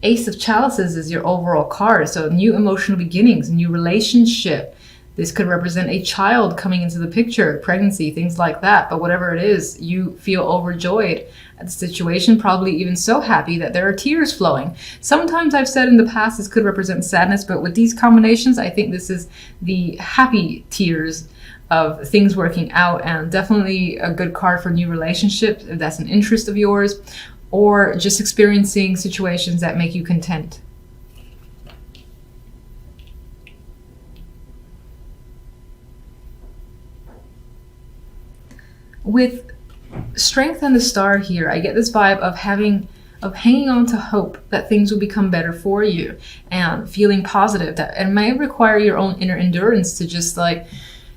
Ace of Chalices is your overall card. So new emotional beginnings, new relationship. This could represent a child coming into the picture, pregnancy, things like that. But whatever it is, you feel overjoyed at the situation, probably even so happy that there are tears flowing. Sometimes I've said in the past this could represent sadness, but with these combinations, I think this is the happy tears of things working out, and definitely a good card for new relationships if that's an interest of yours, or just experiencing situations that make you content. With Strength and the Star here, I get this vibe of hanging on to hope that things will become better for you, and feeling positive. That it may require your own inner endurance to just like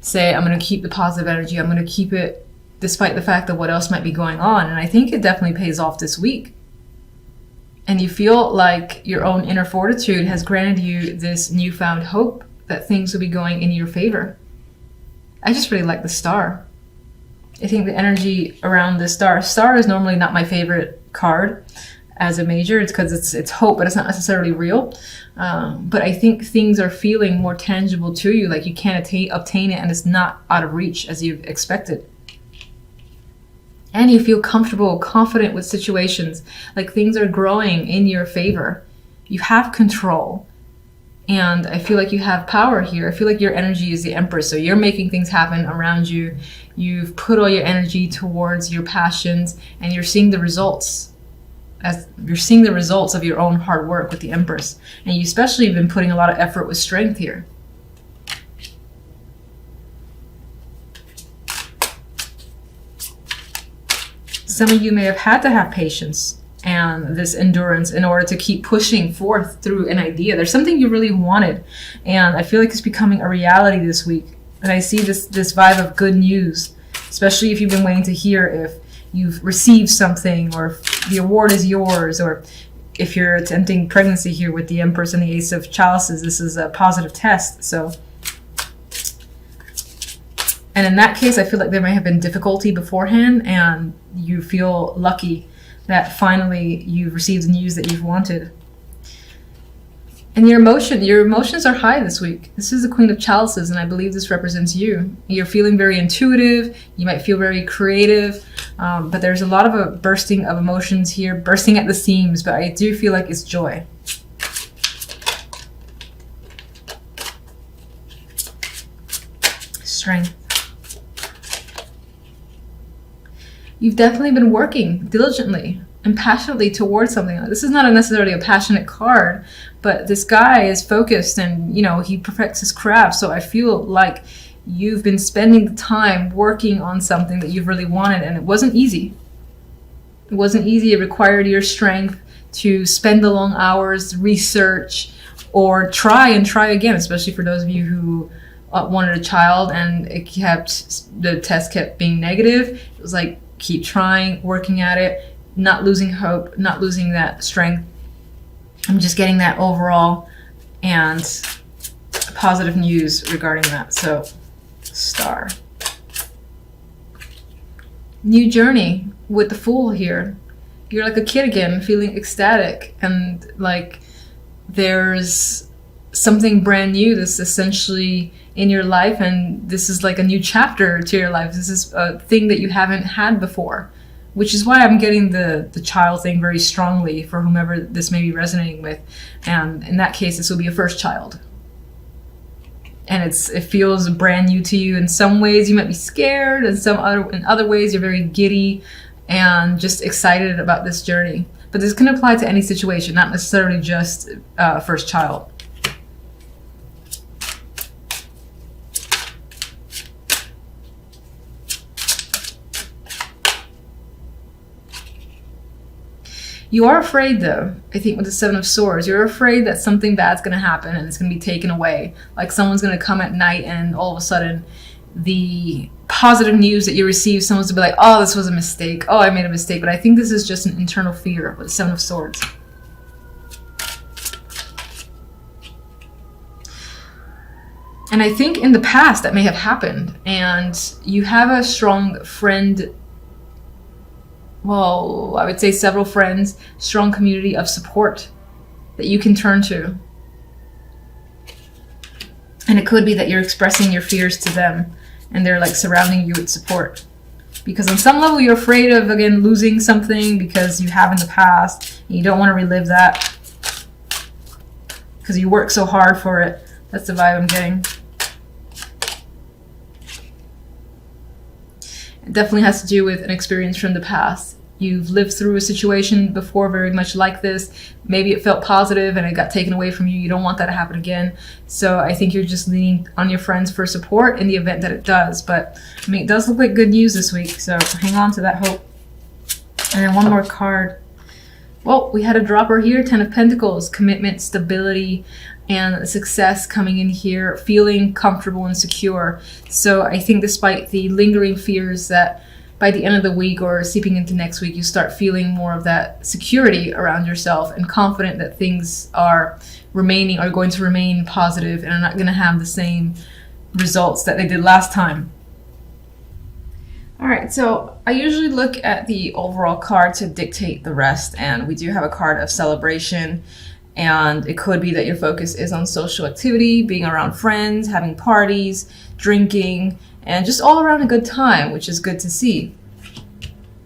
say, I'm going to keep the positive energy, I'm going to keep it despite the fact that what else might be going on. And I think it definitely pays off this week. And you feel like your own inner fortitude has granted you this newfound hope that things will be going in your favor. I just really like the Star. I think the energy around the Star is normally not my favorite card as a major. It's because it's hope, but it's not necessarily real. But I think things are feeling more tangible to you, like you can't obtain it, and it's not out of reach as you've expected. And you feel comfortable, confident with situations, like things are growing in your favor. You have control. And I feel like you have power here. I feel like your energy is the Empress. So you're making things happen around you. You've put all your energy towards your passions, and you're seeing the results. As you're seeing the results of your own hard work with the Empress. And you especially have been putting a lot of effort with Strength here. Some of you may have had to have patience and this endurance in order to keep pushing forth through an idea. There's something you really wanted, and I feel like it's becoming a reality this week. And I see this vibe of good news, especially if you've been waiting to hear if you've received something, or if the award is yours, or if you're attempting pregnancy here with the Empress and the Ace of Chalices. This is a positive test. So, and in that case, I feel like there may have been difficulty beforehand, and you feel lucky that finally you've received the news that you've wanted. And your emotions are high this week. This is the Queen of Chalices, and I believe this represents you. You're feeling very intuitive. You might feel very creative, but there's a lot of a bursting of emotions here, bursting at the seams, but I do feel like it's joy. Strength. You've definitely been working diligently and passionately towards something. This is not necessarily a passionate card, but this guy is focused, and he perfects his craft. So I feel like you've been spending the time working on something that you've really wanted, and it wasn't easy. It wasn't easy. It required your strength to spend the long hours, research, or try again, especially for those of you who wanted a child and the test kept being negative. It was like, keep trying, working at it, not losing hope, not losing that strength. I'm just getting that overall and positive news regarding that. So, Star. New journey with the Fool here. You're like a kid again, feeling ecstatic, and like there's something brand new that's essentially in your life, and this is like a new chapter to your life. This is a thing that you haven't had before, which is why I'm getting the child thing very strongly for whomever this may be resonating with. And in that case, this will be a first child. And it feels brand new to you. In some ways you might be scared, and in other ways you're very giddy and just excited about this journey. But this can apply to any situation, not necessarily just first child. You are afraid, though, I think, with the Seven of Swords. You're afraid that something bad's going to happen and it's going to be taken away. Like someone's going to come at night, and all of a sudden the positive news that you receive, someone's to be like, oh, this was a mistake. Oh, I made a mistake. But I think this is just an internal fear with the Seven of Swords. And I think in the past that may have happened, and you have a strong friend. Well, I would say several friends, strong community of support that you can turn to. And it could be that you're expressing your fears to them and they're like surrounding you with support. Because on some level you're afraid of, again, losing something because you have in the past and you don't want to relive that because you work so hard for it. That's the vibe I'm getting. It definitely has to do with an experience from the past. You've lived through a situation before very much like this. Maybe it felt positive and it got taken away from you. You don't want that to happen again. So I think you're just leaning on your friends for support in the event that it does. But I mean, it does look like good news this week. So hang on to that hope. And then one more card. Well, we had a dropper here, 10 of Pentacles, commitment, stability, and success coming in here, feeling comfortable and secure. So I think despite the lingering fears that by the end of the week or seeping into next week, you start feeling more of that security around yourself and confident that things are going to remain positive and are not going to have the same results that they did last time. All right, so I usually look at the overall card to dictate the rest, and we do have a card of celebration, and it could be that your focus is on social activity, being around friends, having parties, drinking, and just all around a good time, which is good to see.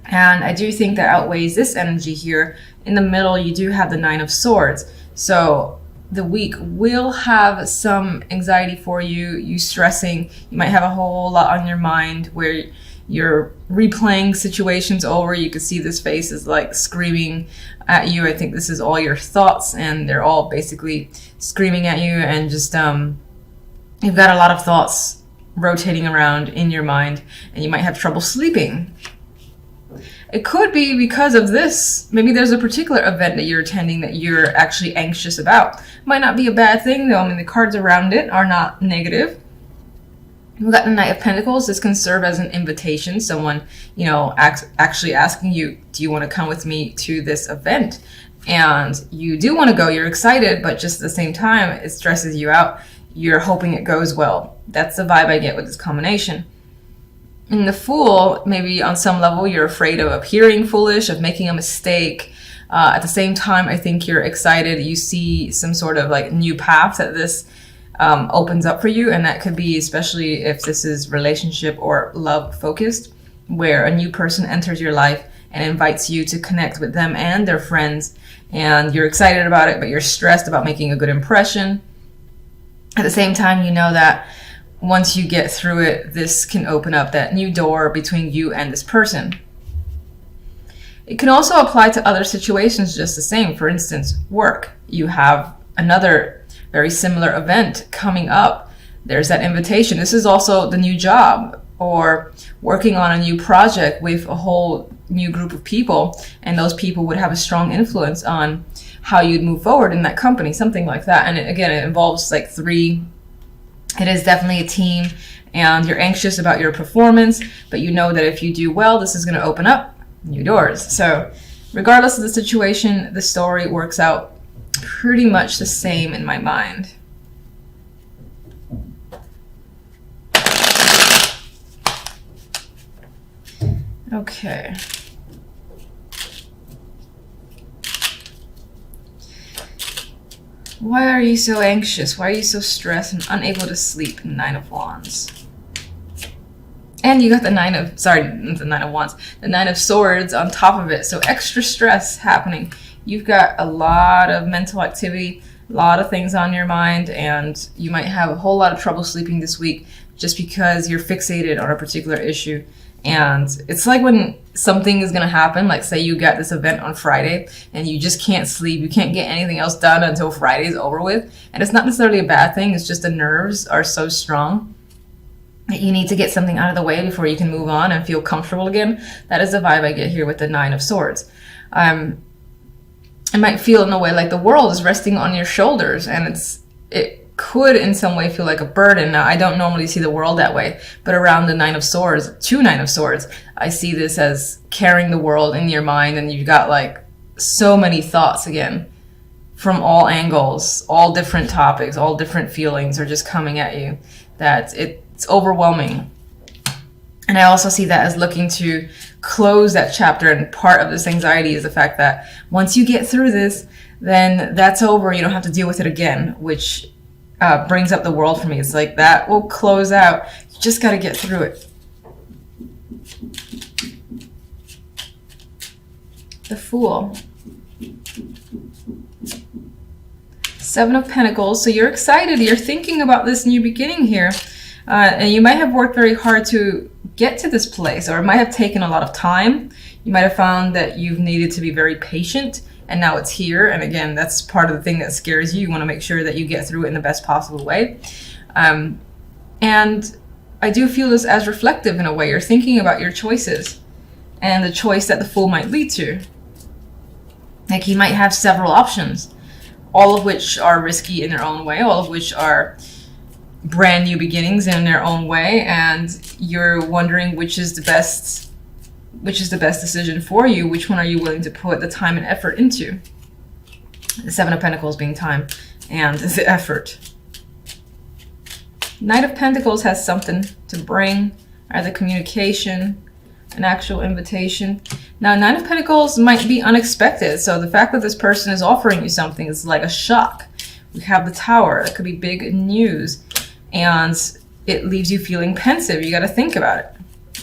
And I do think that outweighs this energy here. In the middle, you do have the 9 of Swords. So the week will have some anxiety for you, you stressing. You might have a whole lot on your mind where you're replaying situations over. You can see this face is like screaming at you. I think this is all your thoughts, and they're all basically screaming at you, and just you've got a lot of thoughts rotating around in your mind, and you might have trouble sleeping. It could be because of this. Maybe there's a particular event that you're attending that you're actually anxious about. Might not be a bad thing though. I mean, the cards around it are not negative. We've got the Knight of Pentacles. This can serve as an invitation. Someone, actually asking you, do you want to come with me to this event? And you do want to go. You're excited, but just at the same time, it stresses you out. You're hoping it goes well. That's the vibe I get with this combination. In the Fool, maybe on some level, you're afraid of appearing foolish, of making a mistake. At the same time, I think you're excited. You see some sort of like new path that this opens up for you. And that could be, especially if this is relationship or love focused, where a new person enters your life and invites you to connect with them and their friends. And you're excited about it, but you're stressed about making a good impression. At the same time, you know that once you get through it, this can open up that new door between you and this person. It can also apply to other situations just the same. For instance, work. You have another very similar event coming up. There's that invitation. This is also the new job, or working on a new project with a whole new group of people, and those people would have a strong influence on how you'd move forward in that company, something like that. And it involves like 3. It is definitely a team, and you're anxious about your performance, but you know that if you do well, this is going to open up new doors. So regardless of the situation, the story works out pretty much the same in my mind. Okay. Why are you so anxious? Why are you so stressed and unable to sleep? 9 of Wands. And you got the 9 of, the 9 of Wands, the 9 of Swords on top of it. So extra stress happening. You've got a lot of mental activity, a lot of things on your mind, and you might have a whole lot of trouble sleeping this week just because you're fixated on a particular issue. And it's like when something is going to happen, like say you got this event on Friday and you just can't sleep, you can't get anything else done until Friday's over with. And it's not necessarily a bad thing, it's just the nerves are so strong that you need to get something out of the way before you can move on and feel comfortable again. That is the vibe I get here with the 9 of Swords. It might feel in a way like the world is resting on your shoulders, and it could in some way feel like a burden. Now, I don't normally see the world that way, but around the 9 of Swords, 2 9 of Swords, I see this as carrying the world in your mind, and you've got like so many thoughts again from all angles, all different topics, all different feelings are just coming at you, that it's overwhelming. And I also see that as looking to close that chapter. And part of this anxiety is the fact that once you get through this, then that's over. You don't have to deal with it again, which brings up the world for me. It's like that will close out. You just got to get through it. The Fool. Seven of Pentacles. So you're excited. You're thinking about this new beginning here. And you might have worked very hard to get to this place, or it might have taken a lot of time. You might have found that you've needed to be very patient, and now it's here. And again, that's part of the thing that scares you. You want to make sure that you get through it in the best possible way. And I do feel this as reflective in a way. You're thinking about your choices and the choice that the Fool might lead to. Like, he might have several options, all of which are risky in their own way, all of which are brand new beginnings in their own way, and you're wondering which is the best decision for you. Which one are you willing to put the time and effort into? The Seven of Pentacles being time and the effort. Knight of Pentacles has something to bring, either communication, an actual invitation. Now, Nine of Pentacles might be unexpected, so the fact that this person is offering you something is like a shock. We have the Tower. That could be big news, and it leaves you feeling pensive. You got to think about it.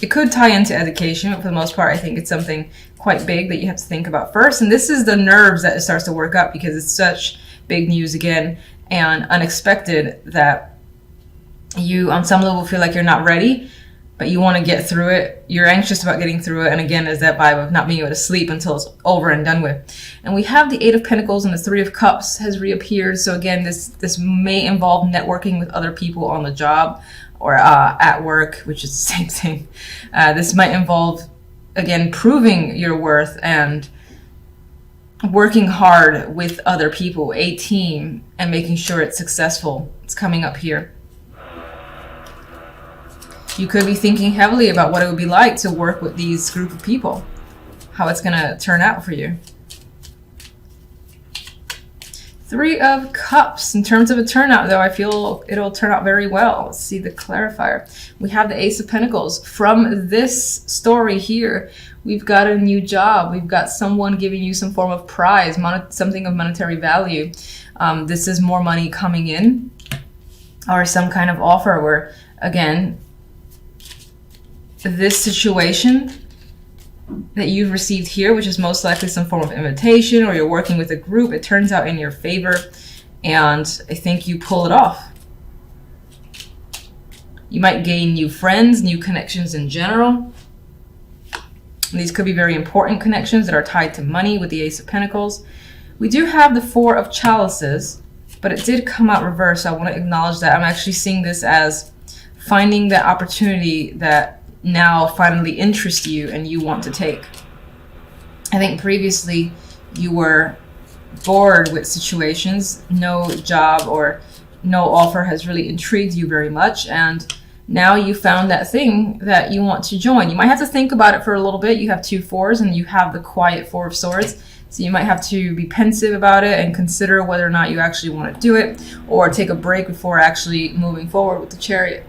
It could tie into education, but for the most part, I think it's something quite big that you have to think about first. And this is the nerves that it starts to work up, because it's such big news again and unexpected that you, on some level, feel like you're not ready, but you want to get through it. You're anxious about getting through it. And again, there's that vibe of not being able to sleep until it's over and done with. And we have the Eight of Pentacles, and the Three of Cups has reappeared. So again, this may involve networking with other people on the job or at work, which is the same thing. This might involve, again, proving your worth and working hard with other people, a team, and making sure it's successful. It's coming up here. You could be thinking heavily about what it would be like to work with these group of people, how it's going to turn out for you. Three of Cups. In terms of a turnout, though, I feel it'll turn out very well. Let's see the clarifier. We have the Ace of Pentacles. From this story here, we've got a new job. We've got someone giving you some form of prize, something of monetary value. This is more money coming in, or some kind of offer where, again, this situation that you've received here, which is most likely some form of invitation, or you're working with a group, it turns out in your favor, and I think you pull it off. You might gain new friends, new connections in general. And these could be very important connections that are tied to money with the Ace of Pentacles. We do have the Four of Chalices, but it did come out reversed. So I want to acknowledge that. I'm actually seeing this as finding that opportunity that now finally interests you and you want to take. I think previously you were bored with situations. No job or no offer has really intrigued you very much, and now you found that thing that you want to join. You might have to think about it for a little bit. You have two fours and you have the quiet Four of Swords, so you might have to be pensive about it and consider whether or not you actually want to do it, or take a break before actually moving forward with the Chariot.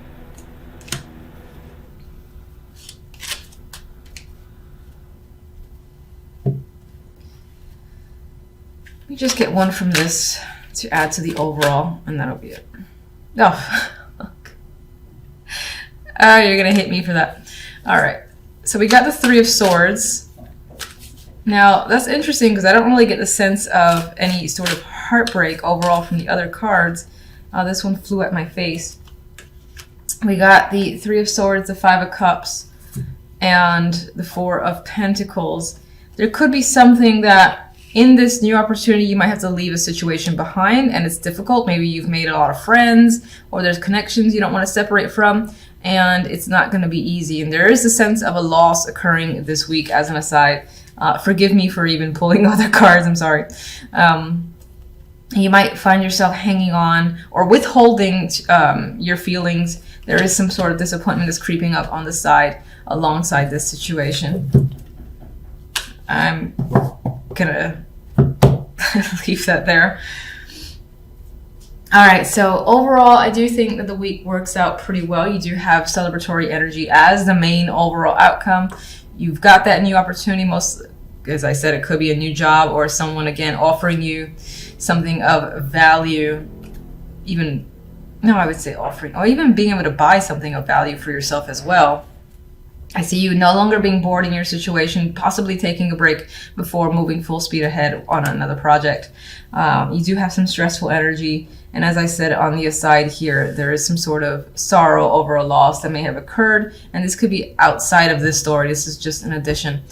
Let me just get one from this to add to the overall, and that'll be it. Oh, you're gonna hate me for that. All right, so we got the Three of Swords. Now, that's interesting because I don't really get the sense of any sort of heartbreak overall from the other cards. This one flew at my face. We got the Three of Swords, the Five of Cups, and the Four of Pentacles. There could be something that in this new opportunity, you might have to leave a situation behind, and it's difficult. Maybe you've made a lot of friends, or there's connections you don't want to separate from, and it's not going to be easy. And there is a sense of a loss occurring this week, as an aside. Forgive me for even pulling other cards, I'm sorry. You might find yourself hanging on or withholding your feelings. There is some sort of disappointment that's creeping up on the side alongside this situation. I'm gonna leave that there. All right, so overall, I do think that the week works out pretty well. You do have celebratory energy as the main overall outcome. you've got that new opportunity. Most, as I said, it could be a new job or someone, again, offering you something of value, even, no, I would say offering, or even being able to buy something of value for yourself as well. I see you no longer being bored in your situation, possibly taking a break before moving full speed ahead on another project. You do have some stressful energy. And as I said on the aside here, there is some sort of sorrow over a loss that may have occurred. And this could be outside of this story. This is just an addition.